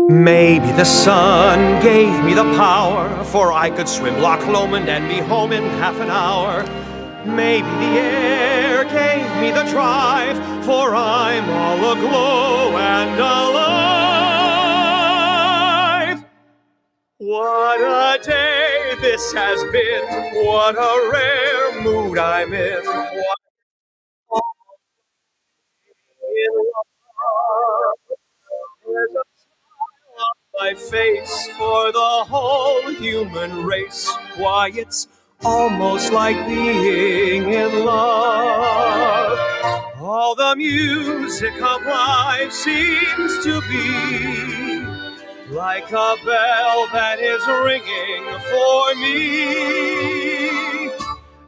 Maybe the sun gave me the power, for I could swim Loch Lomond and be home in half an hour. Maybe the air gave me the drive, for I'm all aglow and alive. What a day this has been, what a rare mood I'm in. What in love. There's a smile on my face for the whole human race. Why, it's almost like being in love. All the music of life seems to be like a bell that is ringing for me.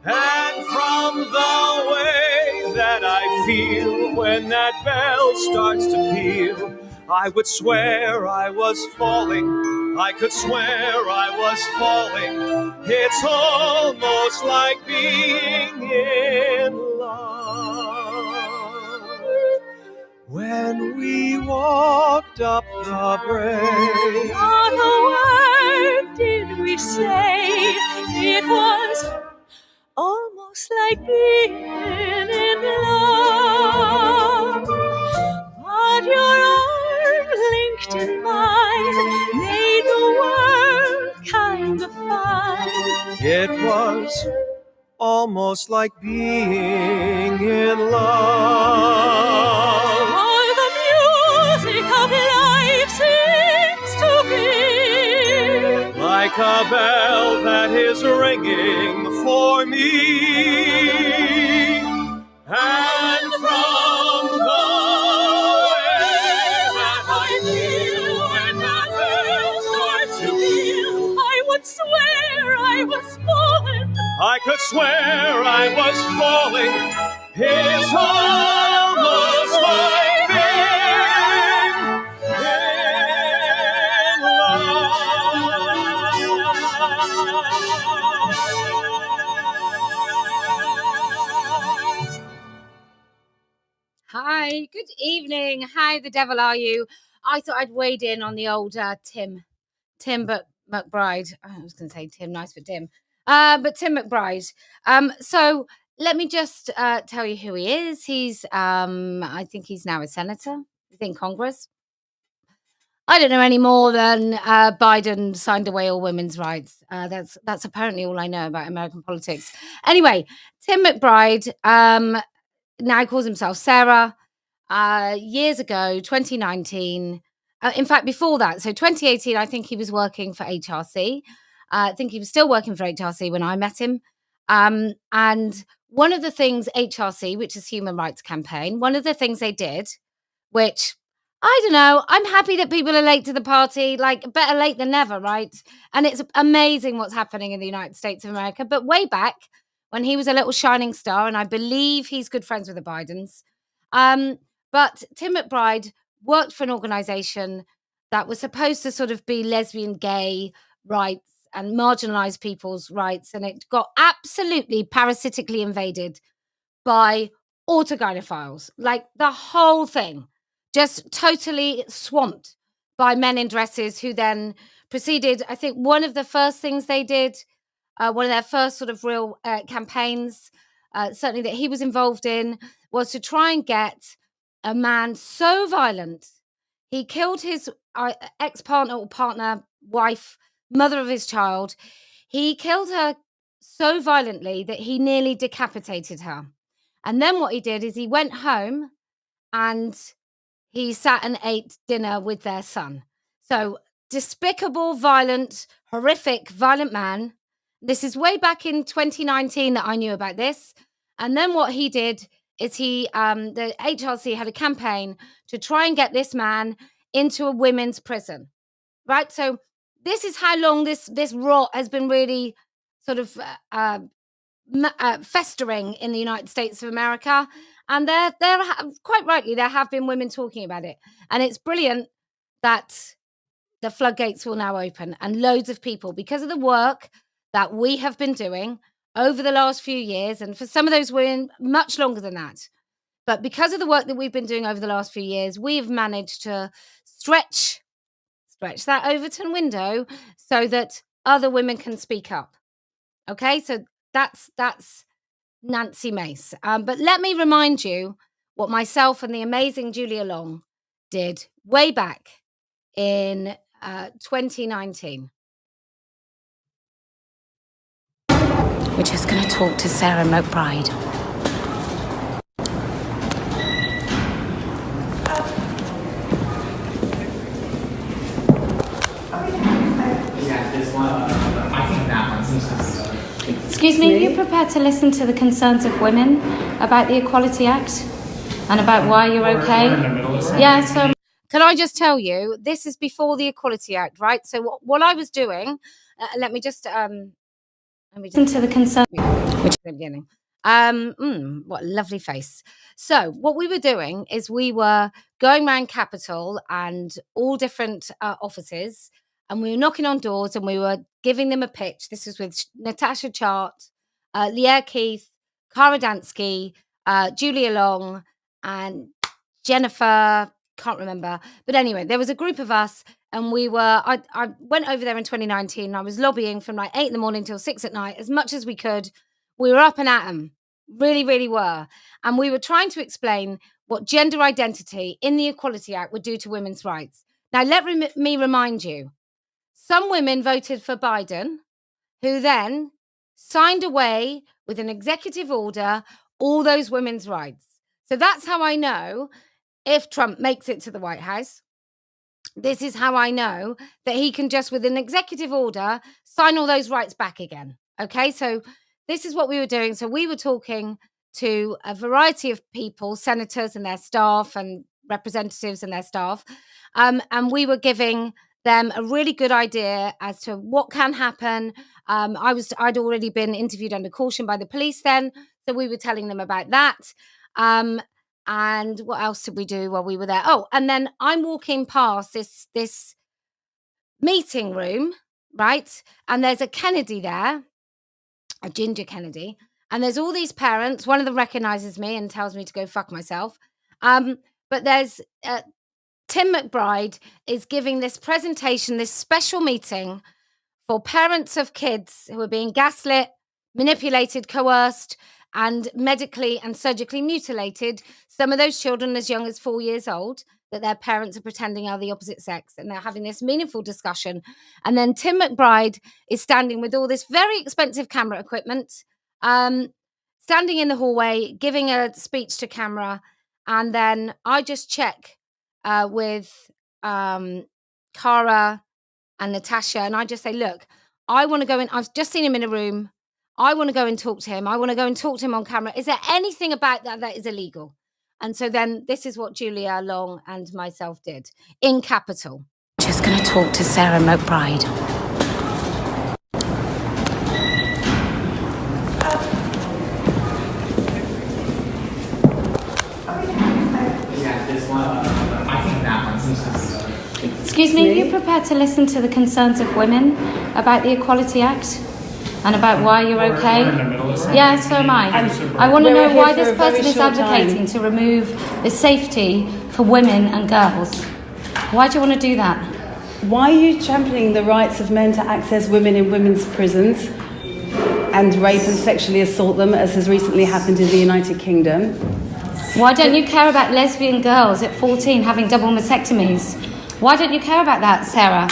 And from the way that I feel when that bell starts to peal, I would swear I was falling. I could swear I was falling. It's almost like being in love. When we walked up the brae, Not a word did we say. It was almost like being in love. But your arm linked in mine made the world kind of fine. it was almost like being in love. All the music of life seems to be Like a bell that is ringing for me. And from the way that I feel when that bell starts to peal, I would swear I was falling. I could swear I was falling. It's almost like being in love. Hi, good evening. How the devil are you? I thought I'd wade in on the old Tim McBride. I was going to say Tim, nice for Tim. But Tim McBride. So let me just tell you who he is. He's, I think he's now a senator in Congress. I don't know any more than Biden signed away all women's rights. That's apparently all I know about American politics. Anyway, Tim McBride now calls himself Sarah. Years ago, 2019. In fact, before that, so 2018, I think he was working for HRC. I think he was still working for HRC when I met him. And one of the things HRC, which is Human Rights Campaign, one of the things they did, which I don't know, I'm happy that people are late to the party, like better late than never, right? And it's amazing what's happening in the United States of America. But way back when he was a little shining star, and I believe he's good friends with the Bidens. But Tim McBride worked for an organization that was supposed to sort of be lesbian, gay rights and marginalized people's rights. And it got absolutely parasitically invaded by autogynephiles, like the whole thing, just totally swamped by men in dresses who then proceeded. I think one of the first things they did, one of their first sort of real campaigns, certainly that he was involved in, was to try and get a man so violent, he killed his ex-partner or partner, wife, mother of his child. He killed her so violently that he nearly decapitated her. And then what he did is he went home and he sat and ate dinner with their son. So despicable, violent, horrific, violent man. This is way back in 2019 that I knew about this. And then what he did is the HRC had a campaign to try and get this man into a women's prison, right? So this is how long this rot has been really sort of festering in the United States of America. And there quite rightly, there have been women talking about it. And it's brilliant that the floodgates will now open and loads of people, because of the work that we have been doing over the last few years, and for some of those women, much longer than that. But because of the work that we've been doing over the last few years, we've managed to stretch stretch that Overton window so that other women can speak up. Okay, so that's Nancy Mace. But let me remind you what myself and the amazing Julia Long did way back in 2019. We're just going to talk to Sarah McBride. Excuse me, are you prepared to listen to the concerns of women about the Equality Act and about why you're okay? Yeah, so can I just tell you, this is before the Equality Act, right? So what I was doing, let me just listen to the concern, which is the beginning. What a lovely face. So what we were doing is we were going around Capitol and all different offices, and we were knocking on doors and we were giving them a pitch. This was with Natasha Chart, Leah Keith, Cara Dansky, Julia Long, and Jennifer, can't remember. But anyway, there was a group of us, and we were, I went over there in 2019, and I was lobbying from like 8 in the morning till 6 at night, as much as we could. We were up and at 'em, really, really were. And we were trying to explain what gender identity in the Equality Act would do to women's rights. Now, let me remind you, some women voted for Biden, who then signed away with an executive order all those women's rights. So that's how I know if Trump makes it to the White House. This is how I know that he can just, with an executive order, sign all those rights back again. Okay, so this is what we were doing. So we were talking to a variety of people, senators and their staff and representatives and their staff, and we were giving them a really good idea as to what can happen. I'd already been interviewed under caution by the police then, so we were telling them about that. And what else did we do while we were there? Oh, and then I'm walking past this meeting room, right? And there's a Kennedy there, a Ginger Kennedy, and there's all these parents. One of them recognizes me and tells me to go fuck myself. But there's Tim McBride is giving this presentation, this special meeting for parents of kids who are being gaslit, manipulated, coerced, and medically and surgically mutilated. Some of those children as young as 4 years old, that their parents are pretending are the opposite sex, and they're having this meaningful discussion. And then Tim McBride is standing with all this very expensive camera equipment, standing in the hallway, giving a speech to camera. And then I just check with Cara and Natasha, and I just say, look, I want to go in. I've just seen him in a room. I want to go and talk to him. I want to go and talk to him on camera. Is there anything about that is illegal? And so then this is what Julia Long and myself did in Capitol. Just going to talk to Sarah McBride. Excuse me, are you prepared to listen to the concerns of women about the Equality Act and about why you're okay? Yeah, so am I. I want to know why this person is advocating to remove the safety for women and girls. Why do you want to do that? Why are you championing the rights of men to access women in women's prisons and rape and sexually assault them, as has recently happened in the United Kingdom? Why don't you care about lesbian girls at 14 having double mastectomies? Why don't you care about that, Sarah?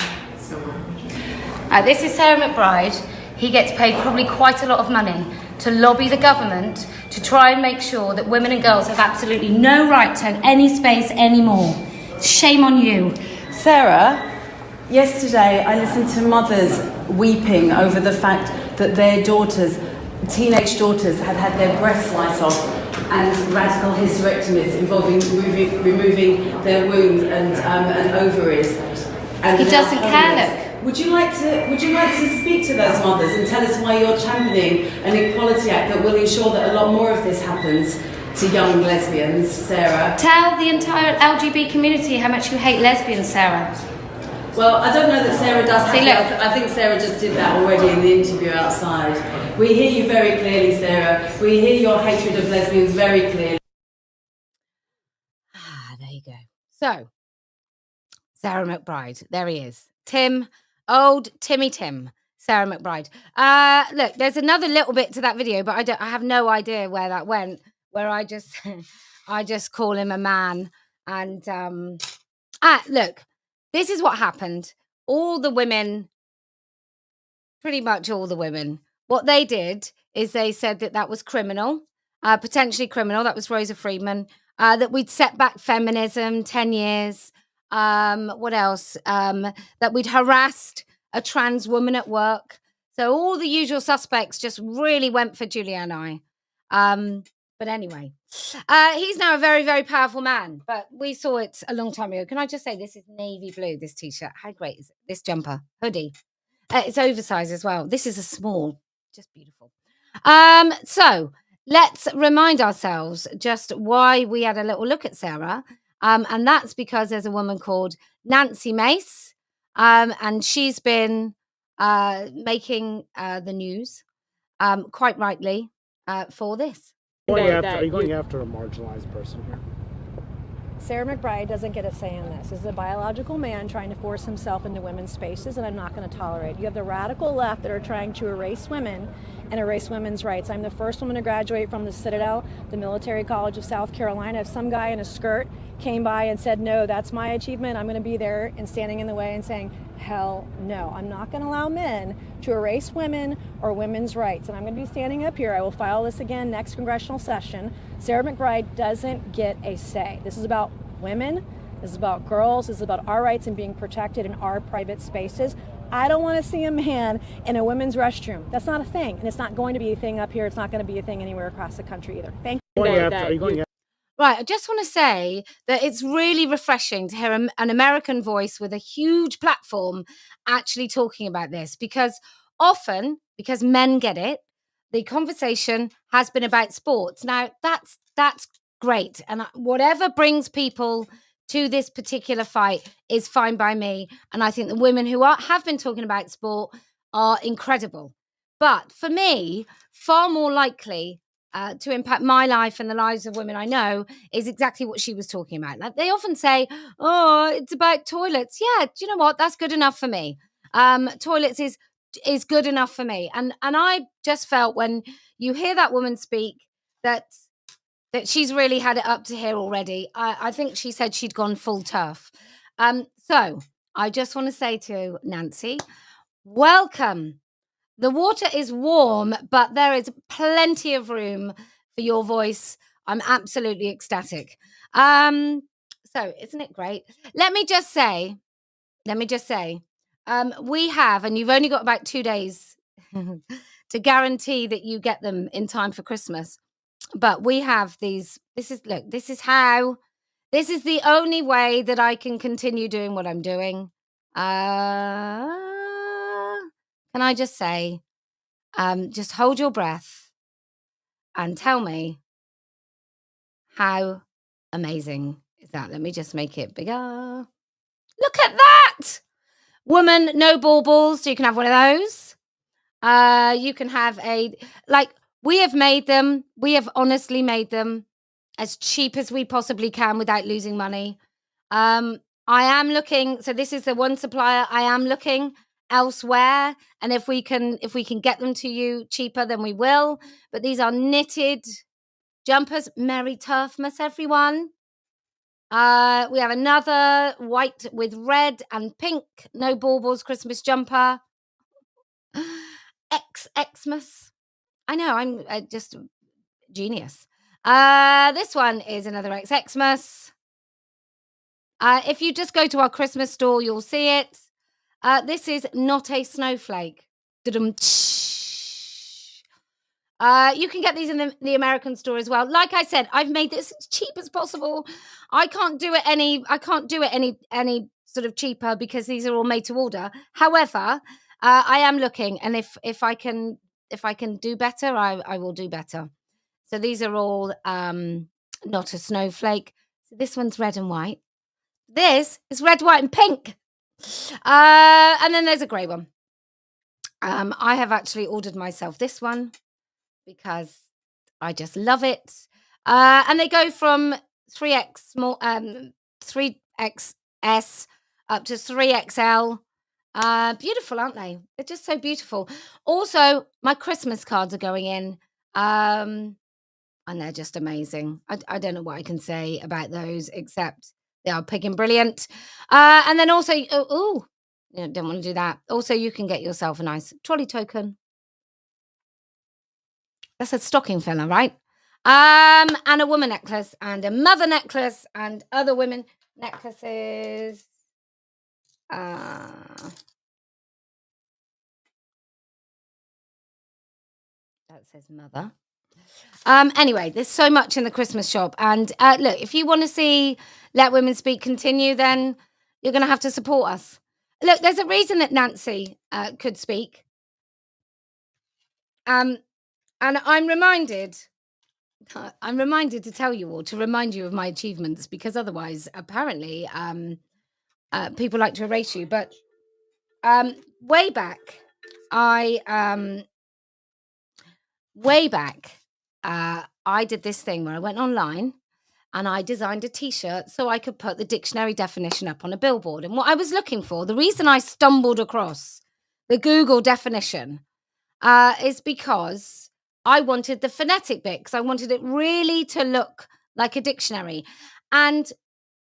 This is Sarah McBride. He gets paid probably quite a lot of money to lobby the government to try and make sure that women and girls have absolutely no right to any space anymore. Shame on you. Sarah, yesterday I listened to mothers weeping over the fact that their daughters, teenage daughters, had had their breasts sliced off and radical hysterectomies involving removing their wombs and ovaries. And he doesn't care, look. Would you like to speak to those mothers and tell us why you're championing an Equality Act that will ensure that a lot more of this happens to young lesbians, Sarah? Tell the entire LGBT community how much you hate lesbians, Sarah. Well, I don't know that Sarah does. See, look. I think Sarah just did that already in the interview outside. We hear you very clearly, Sarah. We hear your hatred of lesbians very clearly. There you go. So, Sarah McBride. There he is. Tim, old Timmy Tim. Sarah McBride. Look, there's another little bit to that video, but I have no idea where that went. Where I just I just call him a man. And look, this is what happened. All the women, pretty much all the women, what they did is they said that was criminal, potentially criminal. That was Rosa Friedman. That we'd set back feminism 10 years. What else? That we'd harassed a trans woman at work. So all the usual suspects just really went for Julia and I. But anyway, he's now a very, very powerful man. But we saw it a long time ago. Can I just say, this is navy blue, this T-shirt. How great is it? This jumper, hoodie. It's oversized as well. This is a small, just beautiful. So let's remind ourselves just why we had a little look at Sarah. And that's because there's a woman called Nancy Mace. And she's been making the news, quite rightly, for this. Are you going after a marginalized person here? Sarah McBride doesn't get a say in this. This is a biological man trying to force himself into women's spaces, and I'm not going to tolerate it. You have the radical left that are trying to erase women and erase women's rights. I'm the first woman to graduate from the Citadel, the Military College of South Carolina. If some guy in a skirt came by and said, no, that's my achievement, I'm going to be there and standing in the way and saying, hell no. I'm not going to allow men to erase women or women's rights. And I'm going to be standing up here. I will file this again next congressional session. Sarah McBride doesn't get a say. This is about women. This is about girls. This is about our rights and being protected in our private spaces. I don't want to see a man in a women's restroom. That's not a thing. And it's not going to be a thing up here. It's not going to be a thing anywhere across the country either. Thank you. Right, I just want to say that it's really refreshing to hear an American voice with a huge platform actually talking about this, because often, because men get it, the conversation has been about sports. Now, that's great. And whatever brings people to this particular fight is fine by me. And I think the women who have been talking about sport are incredible. But for me, far more likely to impact my life and the lives of women I know is exactly what she was talking about. Like, they often say, oh, it's about toilets. Yeah, do you know what? That's good enough for me. Toilets is good enough for me. And I just felt when you hear that woman speak that she's really had it up to here already. I think she said she'd gone full turf. So I just want to say to Nancy, welcome. The water is warm, but there is plenty of room for your voice. I'm absolutely ecstatic. So isn't it great? Let me just say, we have, and you've only got about 2 days to guarantee that you get them in time for Christmas. But we have these. This is the only way that I can continue doing what I'm doing. Can I just say, just hold your breath and tell me how amazing is that? Let me just make it bigger. Look at that! Woman, no baubles, so you can have one of those. You can have we have made them. We have honestly made them as cheap as we possibly can without losing money. I am looking. So this is the one supplier. I am looking elsewhere, and if we can get them to you cheaper, then we will. But these are knitted jumpers. Merry Turfmas, everyone. We have another white with red and pink, no baubles Christmas jumper. Xmas. I know, I'm just genius. This one is another Xmas. If you just go to our Christmas store, you'll see it. This is not a snowflake. You can get these in the American store as well. Like I said, I've made this as cheap as possible. I can't do it any sort of cheaper because these are all made to order. However, I am looking, and if I can do better, I will do better. So these are all not a snowflake. So this one's red and white. This is red, white, and pink. And then there's a grey one. I have actually ordered myself this one because I just love it. And they go from 3X small, 3XS up to 3XL. Beautiful, aren't they? They're just so beautiful. Also, my Christmas cards are going in. And they're just amazing. I don't know what I can say about those, except they are pig and brilliant. And then also, don't want to do that. Also, you can get yourself a nice trolley token. That's a stocking filler, right? And a woman necklace and a mother necklace and other women necklaces. That says mother. Anyway, there's so much in the Christmas shop. And look, if you want to see Let Women Speak continue, then you're going to have to support us. Look, there's a reason that Nancy could speak. And I'm reminded to tell you all, to remind you of my achievements, because otherwise, apparently, people like to erase you. But way back, I did this thing where I went online and I designed a t-shirt so I could put the dictionary definition up on a billboard. And what I was looking for, the reason I stumbled across the Google definition is because I wanted the phonetic bit, because I wanted it really to look like a dictionary. And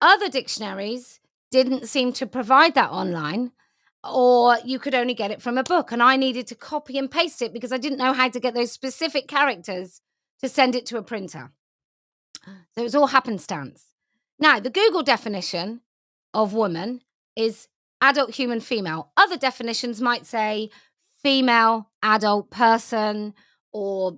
other dictionaries didn't seem to provide that online, or you could only get it from a book. And I needed to copy and paste it because I didn't know how to get those specific characters to send it to a printer. So it was all happenstance. Now, the Google definition of woman is adult human female. Other definitions might say female adult person or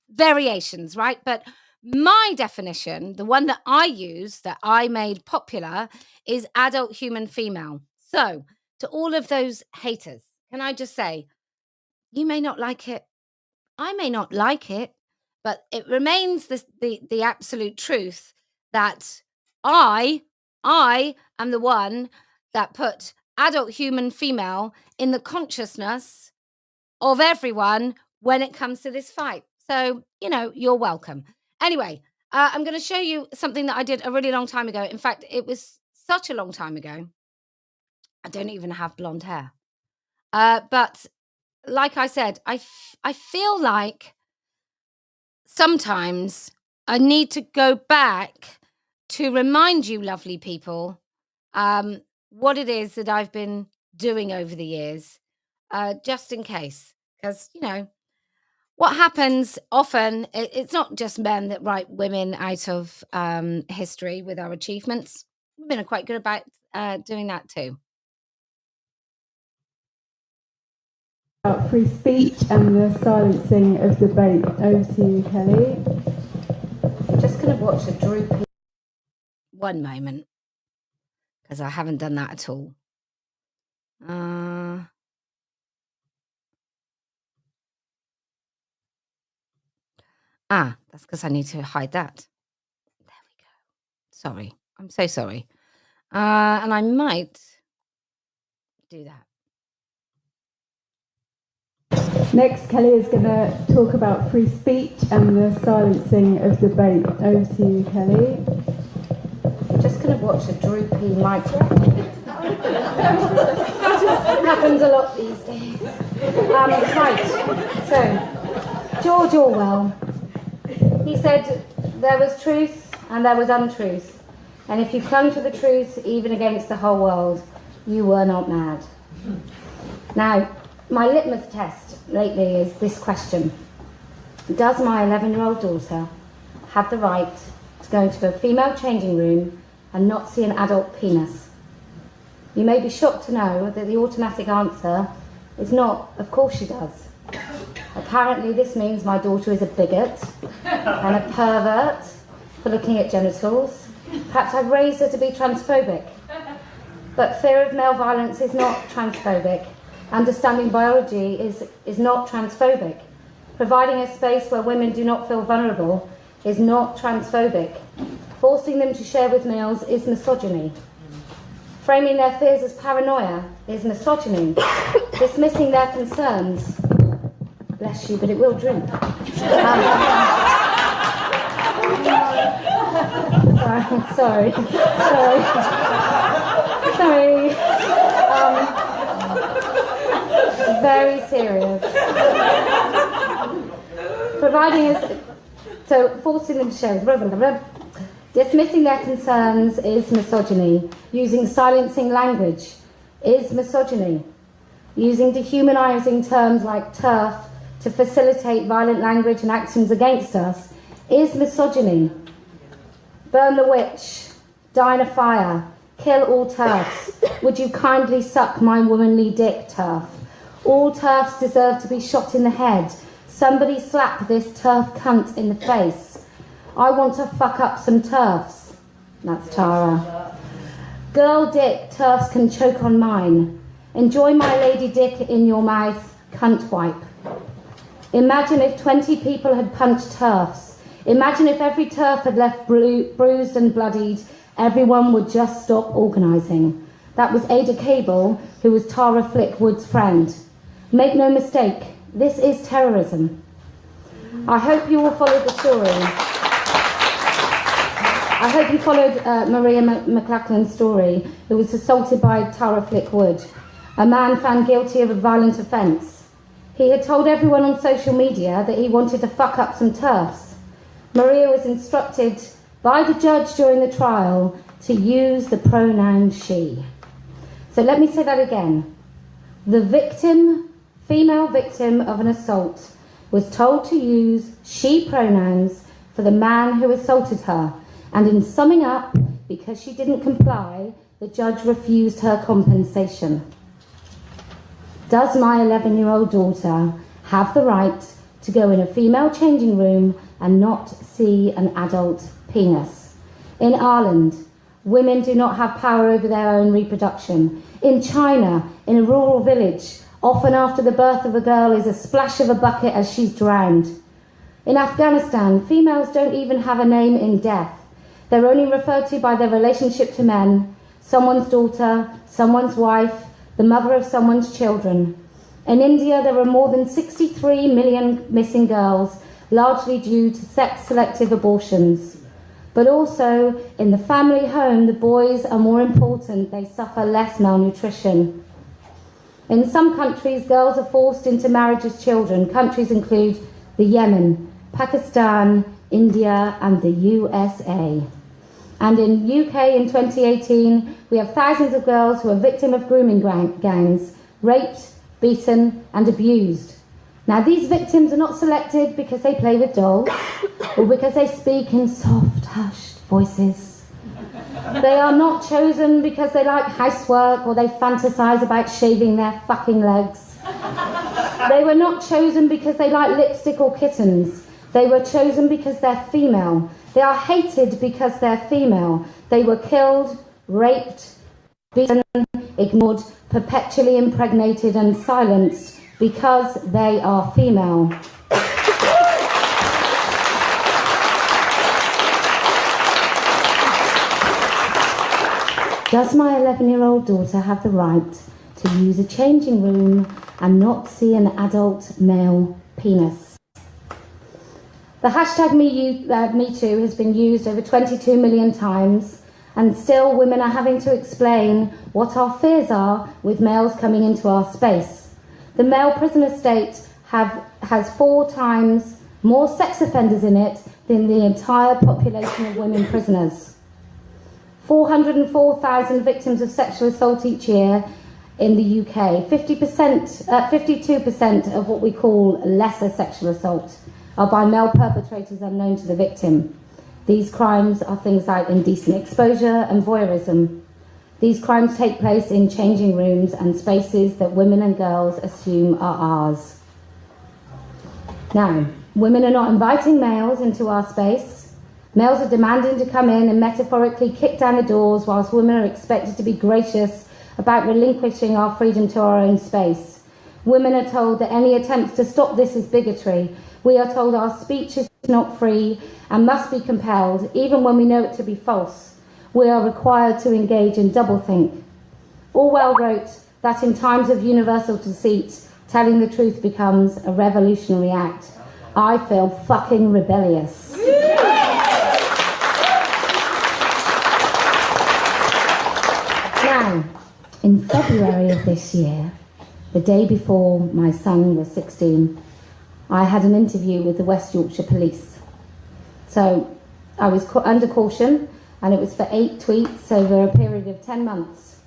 variations, right? But my definition, the one that I use, that I made popular, is adult human female. So to all of those haters, can I just say, you may not like it. I may not like it, but it remains the absolute truth that I am the one that put adult human female in the consciousness of everyone when it comes to this fight. So, you're welcome. Anyway, I'm going to show you something that I did a really long time ago. In fact, it was such a long time ago. I don't even have blonde hair. But like I said, I feel like sometimes I need to go back to remind you, lovely people, what it is that I've been doing over the years, just in case. Because, what happens often, it's not just men that write women out of history with our achievements. Women are quite good about doing that too. About free speech and the silencing of debate. Over to you, Kelly. I'm just going to watch a droopy. One moment, because I haven't done that at all. That's because I need to hide that. There we go. Sorry. I'm so sorry. And I might do that. Next, Kelly is going to talk about free speech and the silencing of debate. Over to you, Kelly. I'm just going to watch a droopy microphone. Happens a lot these days. Right. So, George Orwell, he said there was truth and there was untruth. And if you clung to the truth, even against the whole world, you were not mad. Now, my litmus test lately is this question. Does my 11-year-old daughter have the right to go into a female changing room and not see an adult penis? You may be shocked to know that the automatic answer is not, of course she does. Apparently this means my daughter is a bigot and a pervert for looking at genitals. Perhaps I've raised her to be transphobic. But fear of male violence is not transphobic. Understanding biology is not transphobic. Providing a space where women do not feel vulnerable is not transphobic. Forcing them to share with males is misogyny. Framing their fears as paranoia is misogyny. Dismissing their concerns, bless you, but it will droop. Sorry. Sorry. Very serious. Providing us, so forcing them to share, blah, blah, blah, blah. Dismissing their concerns is misogyny. Using silencing language is misogyny. Using dehumanising terms like TERF to facilitate violent language and actions against us is misogyny. Burn the witch, die in a fire, kill all TERFs. Would you kindly suck my womanly dick, TERF? All TERFs deserve to be shot in the head. Somebody slap this TERF cunt in the face. I want to fuck up some TERFs. That's Tara. Girl dick, TERFs can choke on mine. Enjoy my lady dick in your mouth, cunt wipe. Imagine if 20 people had punched TERFs. Imagine if every TERF had left bruised and bloodied. Everyone would just stop organising. That was Ada Cable, who was Tara Flickwood's friend. Make no mistake, this is terrorism. I hope you all followed the story. I hope you followed Maria McLachlan's story, who was assaulted by Tara Flickwood, a man found guilty of a violent offence. He had told everyone on social media that he wanted to fuck up some TERFs. Maria was instructed by the judge during the trial to use the pronoun she. So let me say that again. The victim, female victim of an assault, was told to use she pronouns for the man who assaulted her. And in summing up, because she didn't comply, the judge refused her compensation. Does my 11-year-old daughter have the right to go in a female changing room and not see an adult penis? In Ireland, women do not have power over their own reproduction. In China, in a rural village, often after the birth of a girl is a splash of a bucket as she's drowned. In Afghanistan, females don't even have a name in death. They're only referred to by their relationship to men, someone's daughter, someone's wife, the mother of someone's children. In India, there are more than 63 million missing girls, largely due to sex-selective abortions. But also, in the family home, the boys are more important. They suffer less malnutrition. In some countries, girls are forced into marriage as children. Countries include the Yemen, Pakistan, India, and the USA. And in UK in 2018, we have thousands of girls who are victims of grooming gangs, raped, beaten, and abused. Now, these victims are not selected because they play with dolls or because they speak in soft, hushed voices. They are not chosen because they like housework or they fantasize about shaving their fucking legs. They were not chosen because they like lipstick or kittens. They were chosen because they're female. They are hated because they're female. They were killed, raped, beaten, ignored, perpetually impregnated and silenced because they are female. Does my 11-year-old daughter have the right to use a changing room and not see an adult male penis? The hashtag #MeToo has been used over 22 million times, and still women are having to explain what our fears are with males coming into our space. The male prisoner state has 4 times more sex offenders in it than the entire population of women prisoners. 404,000 victims of sexual assault each year in the UK. 52% of what we call lesser sexual assault are by male perpetrators unknown to the victim. These crimes are things like indecent exposure and voyeurism. These crimes take place in changing rooms and spaces that women and girls assume are ours. Now, women are not inviting males into our space. Males are demanding to come in and metaphorically kick down the doors, whilst women are expected to be gracious about relinquishing our freedom to our own space. Women are told that any attempts to stop this is bigotry. We are told our speech is not free and must be compelled, even when we know it to be false. We are required to engage in doublethink. Orwell wrote that in times of universal deceit, telling the truth becomes a revolutionary act. I feel fucking rebellious. Now, in February of this year, the day before my son was 16, I had an interview with the West Yorkshire Police. So I was under caution, and it was for 8 tweets over a period of 10 months.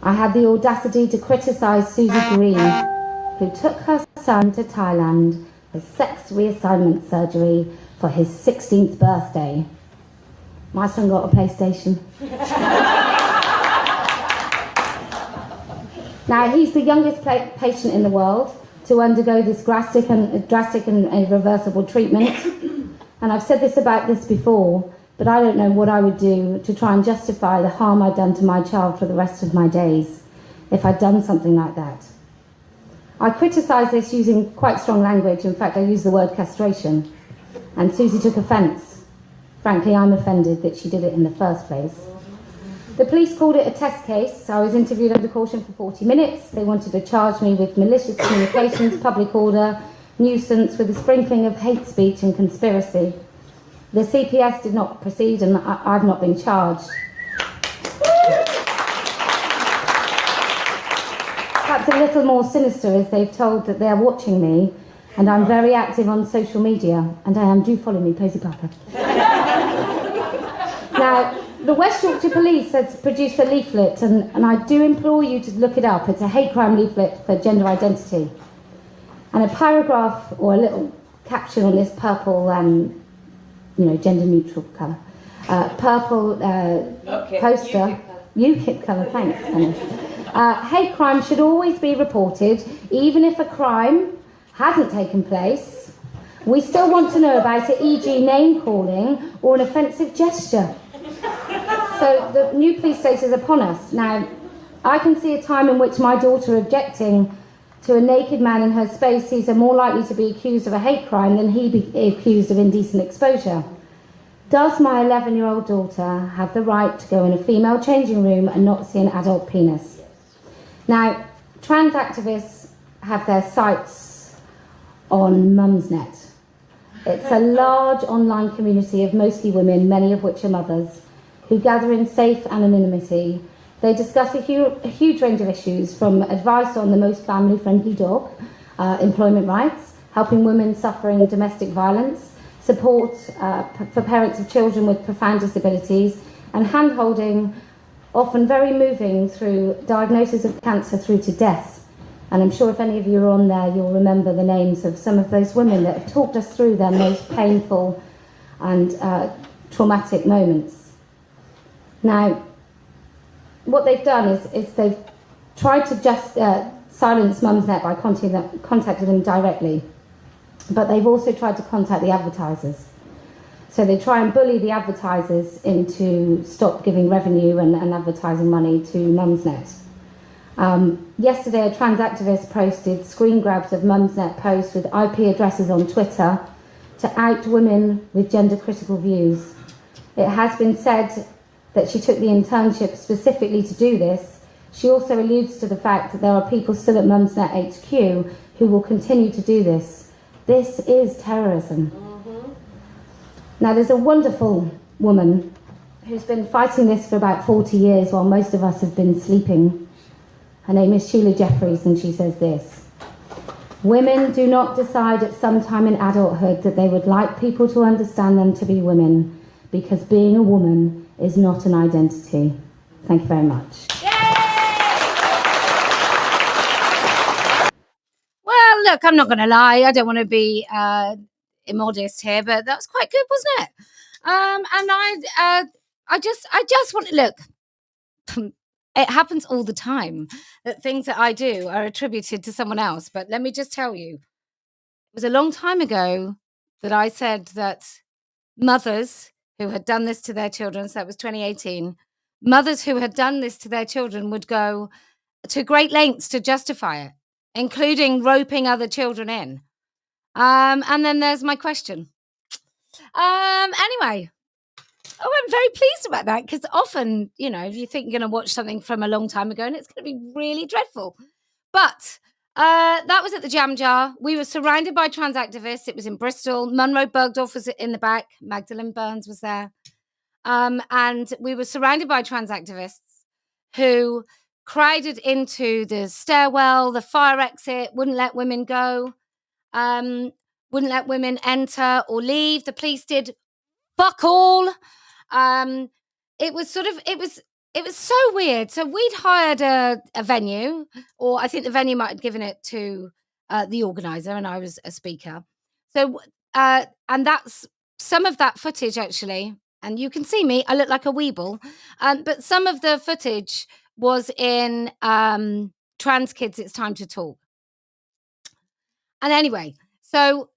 I had the audacity to criticise Susie Green, who took her son to Thailand for sex reassignment surgery for his 16th birthday. My son got a PlayStation. Now, he's the youngest patient in the world to undergo this drastic and irreversible treatment. And I've said this about this before, but I don't know what I would do to try and justify the harm I'd done to my child for the rest of my days if I'd done something like that. I criticised this using quite strong language. In fact, I used the word castration. And Susie took offence. Frankly, I'm offended that she did it in the first place. The police called it a test case. I was interviewed under caution for 40 minutes. They wanted to charge me with malicious communications, public order, nuisance, with a sprinkling of hate speech and conspiracy. The CPS did not proceed, and I've not been charged. Perhaps a little more sinister is they've told that they're watching me, and I'm very active on social media, and I am. Do follow me, Posie Parker. Now, the West Yorkshire Police has produced a leaflet, and I do implore you to look it up. It's a hate crime leaflet for gender identity. And a paragraph or a little caption on this purple, gender neutral colour, purple poster, UKIP colour, thanks, Anna. Hate crime should always be reported, even if a crime hasn't taken place. We still want to know about it, e.g. name calling or an offensive gesture. So the new police state is upon us. Now, I can see a time in which my daughter objecting to a naked man in her space sees her more likely to be accused of a hate crime than he be accused of indecent exposure. Does my 11-year-old daughter have the right to go in a female changing room and not see an adult penis? Now, trans activists have their sights on Mumsnet. It's a large online community of mostly women, many of which are mothers, who gather in safe anonymity. They discuss a huge range of issues, from advice on the most family-friendly dog, employment rights, helping women suffering domestic violence, support for parents of children with profound disabilities, and hand-holding, often very moving, through diagnosis of cancer through to death. And I'm sure if any of you are on there, you'll remember the names of some of those women that have talked us through their most painful and traumatic moments. Now, what they've done is they've tried to just silence Mumsnet by contacting them directly, but they've also tried to contact the advertisers. So they try and bully the advertisers into stop giving revenue and advertising money to Mumsnet. Yesterday, a trans activist posted screen grabs of Mumsnet posts with IP addresses on Twitter to out women with gender-critical views. It has been said that she took the internship specifically to do this. She also alludes to the fact that there are people still at Mumsnet HQ who will continue to do this. This is terrorism. Now, there's a wonderful woman who's been fighting this for about 40 years while most of us have been sleeping. Her name is Sheila Jeffries, and she says this: women do not decide at some time in adulthood that they would like people to understand them to be women, because being a woman is not an identity. Thank you very much. Well, look, I'm not going to lie. I don't want to be immodest here, but that was quite good, wasn't it? And I just want to look. It happens all the time that things that I do are attributed to someone else. But let me just tell you, it was a long time ago that I said that mothers who had done this to their children, so that was 2018, mothers who had done this to their children would go to great lengths to justify it, including roping other children in. And then there's my question. Anyway, I'm very pleased about that, because often, if you think you're going to watch something from a long time ago and it's going to be really dreadful. But that was at the Jam Jar. We were surrounded by trans activists. It was in Bristol. Munro Bergdorf was in the back. Magdalene Burns was there. And we were surrounded by trans activists who crowded into the stairwell, the fire exit, wouldn't let women go, wouldn't let women enter or leave. The police did fuck all. It was so weird. So we'd hired a venue, or I think the venue might have given it to the organizer, and I was a speaker. So, and that's some of that footage actually. And you can see me, I look like a weeble. But some of the footage was in Trans Kids, It's Time to Talk. And anyway, so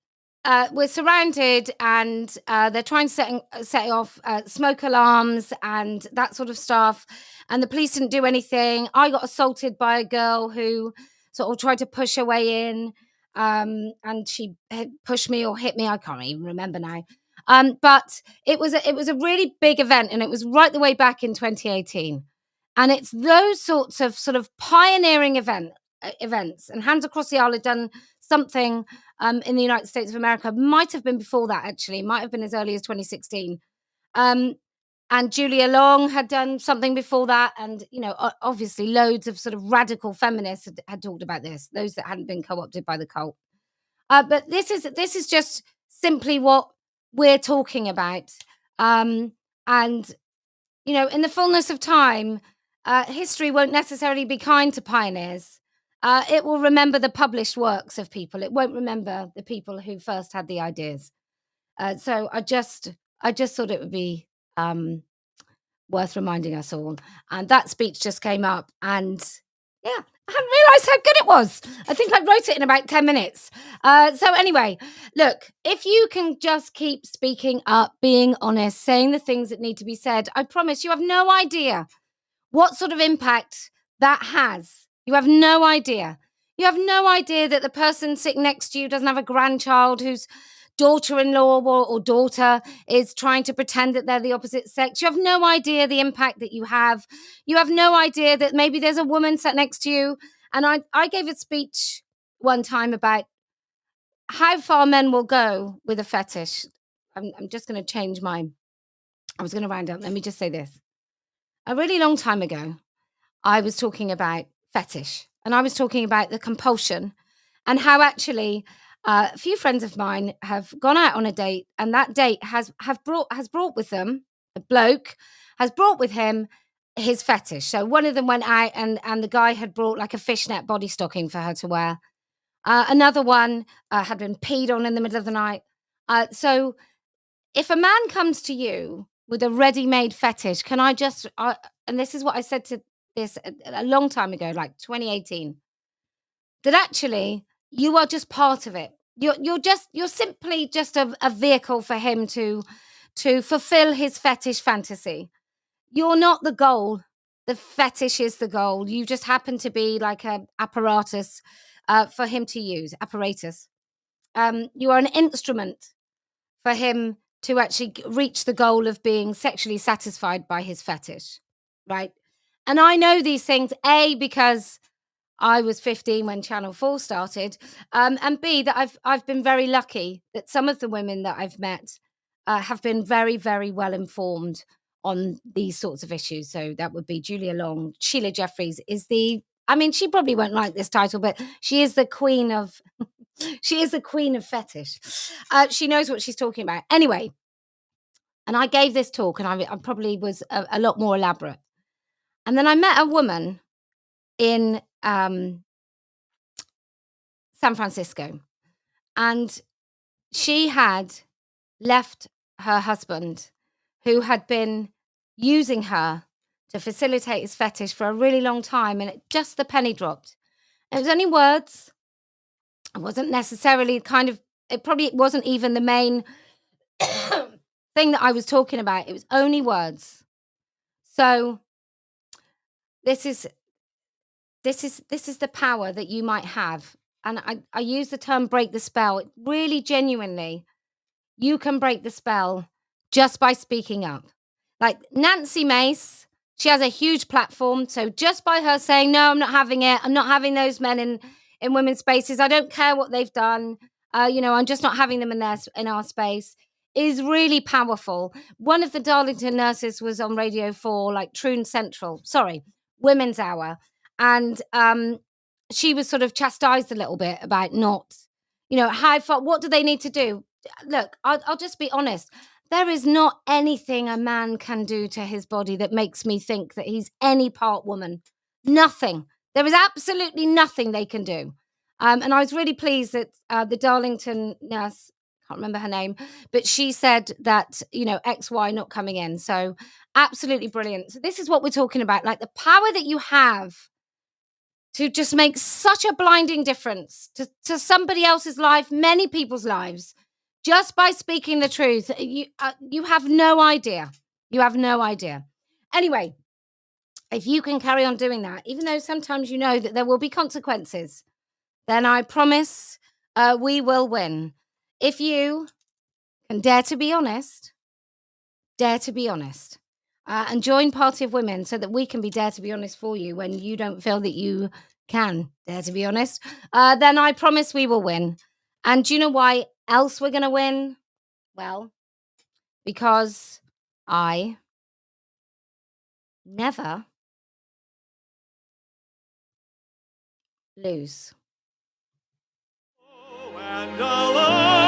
we're surrounded, and they're trying to set off smoke alarms and that sort of stuff. And the police didn't do anything. I got assaulted by a girl who sort of tried to push her way in, and she pushed me or hit me. I can't even remember now. But it was a really big event, and it was right the way back in 2018. And it's those sorts of sort of pioneering events. And Hands Across the Aisle had done something in the United States of America. Might have been before that, actually. Might have been as early as 2016. And Julia Long had done something before that. And, you know, obviously loads of sort of radical feminists had talked about this, those that hadn't been co-opted by the cult. But this is just simply what we're talking about. And, you know, in the fullness of time, history won't necessarily be kind to pioneers. It will remember the published works of people. It won't remember the people who first had the ideas. So I just thought it would be worth reminding us all. And that speech just came up, and yeah, I hadn't realised how good it was. I think I wrote it in about 10 minutes. So anyway, look, if you can just keep speaking up, being honest, saying the things that need to be said, I promise you have no idea what sort of impact that has. You have no idea. You have no idea that the person sitting next to you doesn't have a grandchild whose daughter-in-law or daughter is trying to pretend that they're the opposite sex. You have no idea the impact that you have. You have no idea that maybe there's a woman sat next to you. And I gave a speech one time about how far men will go with a fetish. I'm just going to change I was going to round up. Let me just say this. A really long time ago, I was talking about fetish, and I was talking about the compulsion, and how actually a few friends of mine have gone out on a date, and that date has brought with them, a bloke has brought with him his fetish. So one of them went out, and the guy had brought like a fishnet body stocking for her to wear. Another one had been peed on in the middle of the night. So if a man comes to you with a ready-made fetish, can I just and this is what I said to this a long time ago, like 2018, that actually you are just part of it. You're simply just a vehicle for him to fulfill his fetish fantasy. You're not the goal. The fetish is the goal. You just happen to be like a apparatus for him to use. Apparatus. You are an instrument for him to actually reach the goal of being sexually satisfied by his fetish, right? And I know these things, A, because I was 15 when Channel 4 started, and B, that I've been very lucky that some of the women that I've met have been very, very well informed on these sorts of issues. So that would be Julia Long. Sheila Jeffries is she probably won't like this title, but she is the queen of she is the queen of fetish. She knows what she's talking about. Anyway, and I gave this talk, and I probably was a lot more elaborate. And then I met a woman in San Francisco, and she had left her husband, who had been using her to facilitate his fetish for a really long time, and just the penny dropped. It was only words. It wasn't necessarily it probably wasn't even the main thing that I was talking about. It was only words. So this is the power that you might have. And I use the term break the spell. Really, genuinely, you can break the spell just by speaking up. Like Nancy Mace, she has a huge platform. So just by her saying, no, I'm not having it. I'm not having those men in women's spaces. I don't care what they've done. I'm just not having them in our space, is really powerful. One of the Darlington nurses was on Radio 4, like Troon Central. Sorry. Women's Hour, and she was sort of chastised a little bit about not, how far. What do they need to do? Look, I'll just be honest. There is not anything a man can do to his body that makes me think that he's any part woman. Nothing. There is absolutely nothing they can do. And I was really pleased that the Darlington nurse, can't remember her name, but she said that, XY not coming in. So absolutely brilliant. So this is what we're talking about, like the power that you have to just make such a blinding difference to somebody else's life, many people's lives, just by speaking the truth. You have no idea. You have no idea. Anyway, if you can carry on doing that, even though sometimes you know that there will be consequences, then I promise we will win. If you can dare to be honest, and join Party of Women so that we can be dare to be honest for you when you don't feel that you can dare to be honest, then I promise we will win. And do you know why else we're going to win? Well, because I never lose. And alive.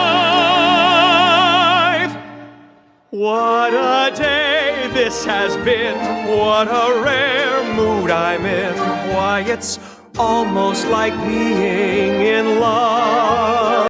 What a day this has been. What a rare mood I'm in. Why, it's almost like being in love.